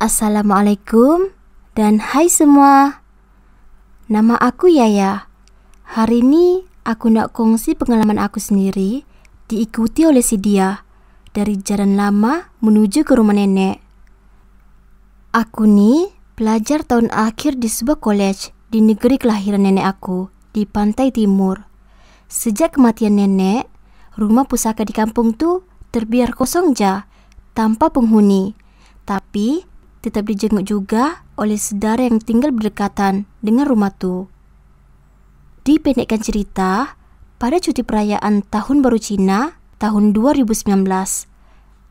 Assalamualaikum dan hai semua. Nama aku Yaya. Hari ini aku nak kongsi pengalaman aku sendiri diikuti oleh si Dia dari jalan lama menuju ke rumah nenek. Aku ni pelajar tahun akhir di sebuah college di negeri kelahiran nenek aku di pantai timur. Sejak kematian nenek, rumah pusaka di kampung tu terbiar kosong ja, tanpa penghuni. Tapi tetap dijenguk juga oleh saudara yang tinggal berdekatan dengan rumah tu. Dipendekkan cerita, pada cuti perayaan Tahun Baru Cina tahun 2019,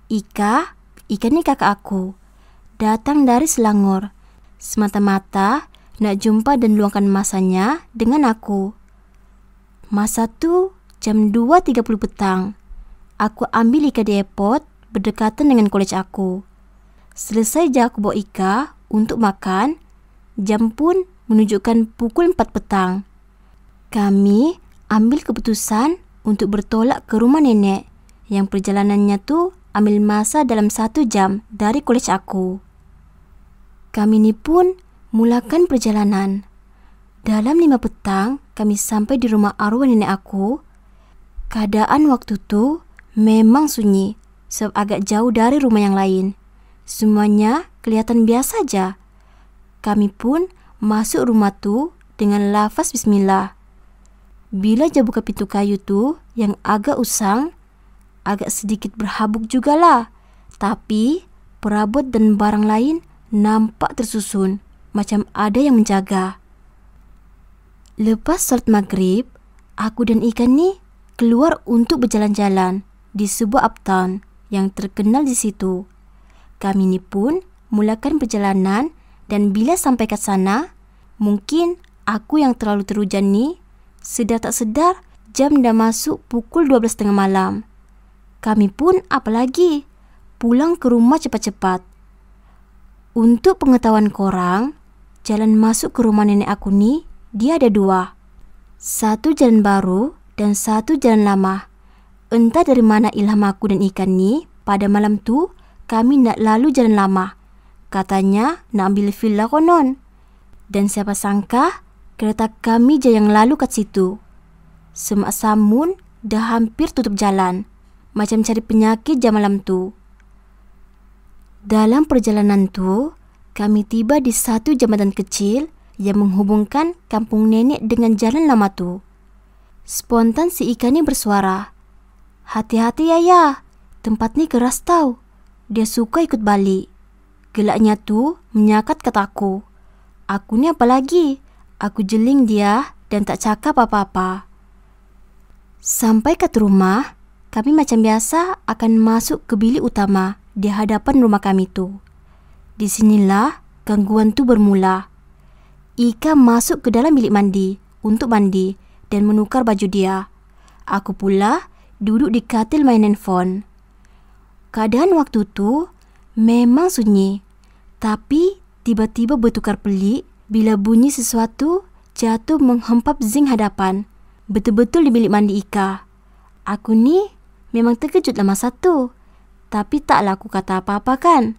Ika ni kakak aku, datang dari Selangor semata-mata nak jumpa dan luangkan masanya dengan aku. Masa tu jam 2.30 petang. Aku ambil Ika di airport berdekatan dengan kolej aku. Selesai je aku bawa Ika untuk makan, jam pun menunjukkan pukul 4 petang. Kami ambil keputusan untuk bertolak ke rumah nenek yang perjalanannya tu ambil masa dalam 1 jam dari kolej aku. Kami ni pun mulakan perjalanan. Dalam 5 petang kami sampai di rumah arwah nenek aku. Keadaan waktu tu memang sunyi sebab agak jauh dari rumah yang lain. Semuanya kelihatan biasa saja. Kami pun masuk rumah tu dengan lafaz bismillah. Bila je buka pintu kayu tu yang agak usang, agak sedikit berhabuk jugalah. Tapi perabot dan barang lain nampak tersusun macam ada yang menjaga. Lepas solat maghrib, aku dan Ika ni keluar untuk berjalan-jalan di sebuah uptown yang terkenal di situ. Kami ni pun mulakan perjalanan dan bila sampai ke sana, mungkin aku yang terlalu terujan ni, sedar tak sedar jam dah masuk pukul 12.30 malam. Kami pun apalagi pulang ke rumah cepat-cepat. Untuk pengetahuan korang, jalan masuk ke rumah nenek aku ni, dia ada 2. Satu jalan baru dan satu jalan lama. Entah dari mana ilham aku dan Ikan ni, pada malam tu kami nak lalu jalan lama. Katanya nak ambil villa konon. Dan siapa sangka kereta kami je yang lalu kat situ. Semak samun dah hampir tutup jalan. Macam cari penyakit jam malam tu. Dalam perjalanan tu, kami tiba di satu jambatan kecil yang menghubungkan kampung nenek dengan jalan lama tu. Spontan si Ika ni bersuara, "Hati-hati Yaya, tempat ni keras tau. Dia suka ikut balik." Gelaknya tu menyakat kataku. Aku ni apa lagi? Aku jeling dia dan tak cakap apa-apa. Sampai kat rumah, kami macam biasa akan masuk ke bilik utama di hadapan rumah kami tu. Di sinilah gangguan tu bermula. Ika masuk ke dalam bilik mandi untuk mandi dan menukar baju dia. Aku pula duduk di katil main handphone. Keadaan waktu tu memang sunyi, tapi tiba-tiba bertukar pelik bila bunyi sesuatu jatuh menghempap zinc hadapan, betul-betul di bilik mandi Ika. Aku ni memang terkejutlah masa tu, tapi taklah aku kata apa-apa kan.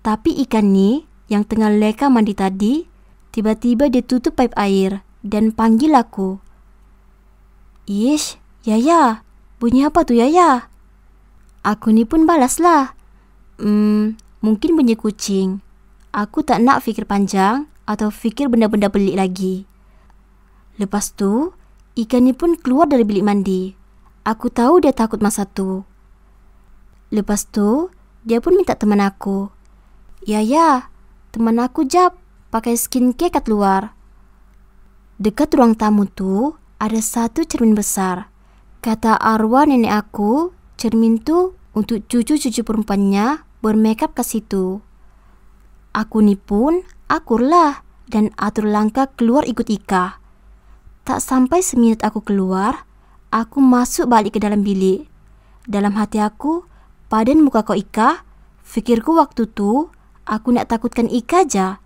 Tapi Ikan ni yang tengah leka mandi tadi, tiba-tiba dia tutup paip air dan panggil aku. "Ish, Yaya, bunyi apa tu Yaya?" Aku ni pun balaslah. Mungkin bunyi kucing. Aku tak nak fikir panjang atau fikir benda-benda pelik lagi. Lepas tu, Ikan ni pun keluar dari bilik mandi. Aku tahu dia takut masa tu. Lepas tu, dia pun minta teman aku. "Yaya, teman aku jap pakai skincare kat luar." Dekat ruang tamu tu, ada satu cermin besar. Kata arwah nenek aku, cermin tu untuk cucu-cucu perempuannya bermakeup kat situ. Aku ni pun akurlah dan atur langkah keluar ikut Ika. Tak sampai seminit aku keluar, aku masuk balik ke dalam bilik. Dalam hati aku, padan muka kau Ika, fikirku waktu tu, aku nak takutkan Ika aja.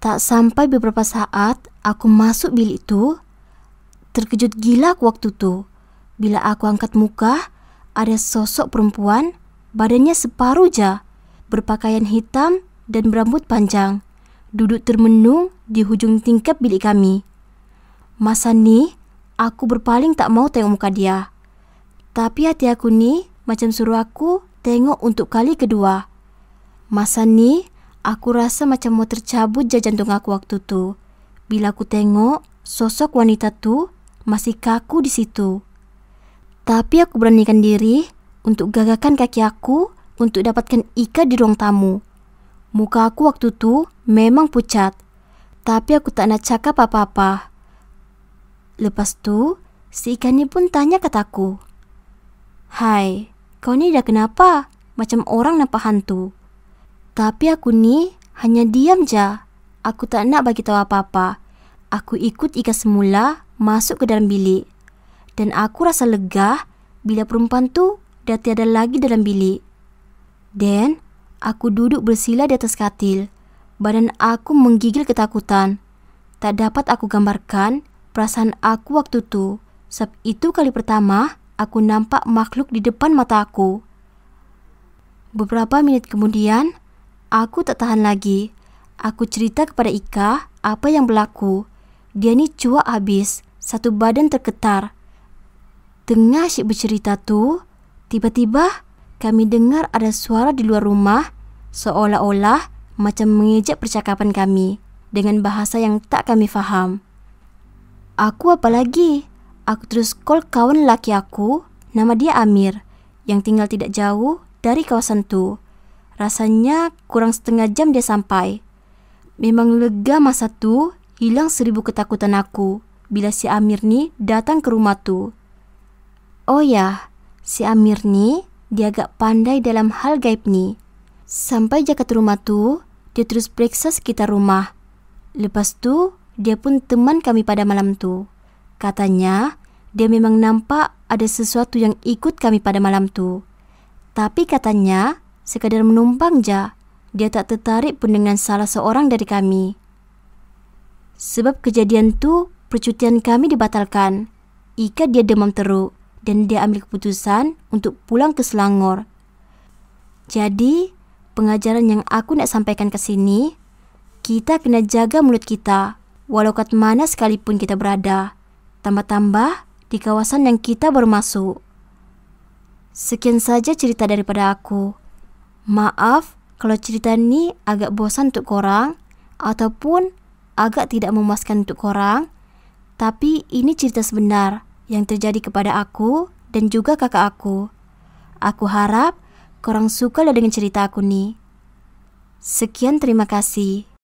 Tak sampai beberapa saat aku masuk bilik tu, terkejut gila aku waktu tu. Bila aku angkat muka, ada sosok perempuan, badannya separuh je, berpakaian hitam dan berambut panjang, duduk termenung di hujung tingkap bilik kami. Masa ni, aku berpaling tak mau tengok muka dia. Tapi hati aku ni macam suruh aku tengok untuk kali kedua. Masa ni, aku rasa macam mau tercabut je jantung aku waktu tu. Bila aku tengok sosok wanita tu masih kaku di situ. Tapi aku beranikan diri untuk gagakan kaki aku untuk dapatkan ikat di ruang tamu. Muka aku waktu tu memang pucat, tapi aku tak nak cakap apa-apa. Lepas tu, si ikan ni pun tanya kataku, "Hai, kau ni dah kenapa? Macam orang nampak hantu." Tapi aku ni hanya diam je. Aku tak nak bagi tahu apa-apa. Aku ikut ikat semula masuk ke dalam bilik. Dan aku rasa lega bila perempuan tu dah tiada lagi dalam bilik. Dan aku duduk bersila di atas katil. Badan aku menggigil ketakutan. Tak dapat aku gambarkan perasaan aku waktu tu. Sebab itu kali pertama aku nampak makhluk di depan mata aku. Beberapa minit kemudian, aku tak tahan lagi. Aku cerita kepada Ika apa yang berlaku. Dia ni cuak habis, satu badan tergetar. Tengah asyik bercerita tu, tiba-tiba kami dengar ada suara di luar rumah, seolah-olah macam mengejek percakapan kami dengan bahasa yang tak kami faham. Aku apa lagi? Aku terus call kawan lelaki aku, nama dia Amir, yang tinggal tidak jauh dari kawasan tu. Rasanya kurang setengah jam dia sampai. Memang lega masa tu, hilang 1000 ketakutan aku bila si Amir ni datang ke rumah tu. Oh ya, si Amir ni dia agak pandai dalam hal gaib ni. Sampai jaga rumah tu, dia terus periksa sekitar rumah. Lepas tu, dia pun teman kami pada malam tu. Katanya, dia memang nampak ada sesuatu yang ikut kami pada malam tu. Tapi katanya, sekadar menumpang je. Dia tak tertarik pun dengan salah seorang dari kami. Sebab kejadian tu, percutian kami dibatalkan. Ika dia demam teruk dan dia ambil keputusan untuk pulang ke Selangor. Jadi, pengajaran yang aku nak sampaikan ke sini, kita kena jaga mulut kita walau kat mana sekalipun kita berada. Tambah-tambah di kawasan yang kita baru masuk. Sekian saja cerita daripada aku. Maaf kalau cerita ni agak bosan untuk korang ataupun agak tidak memuaskan untuk korang. Tapi ini cerita sebenar yang terjadi kepada aku dan juga kakak aku. Aku harap korang suka dengan cerita aku ni. Sekian, terima kasih.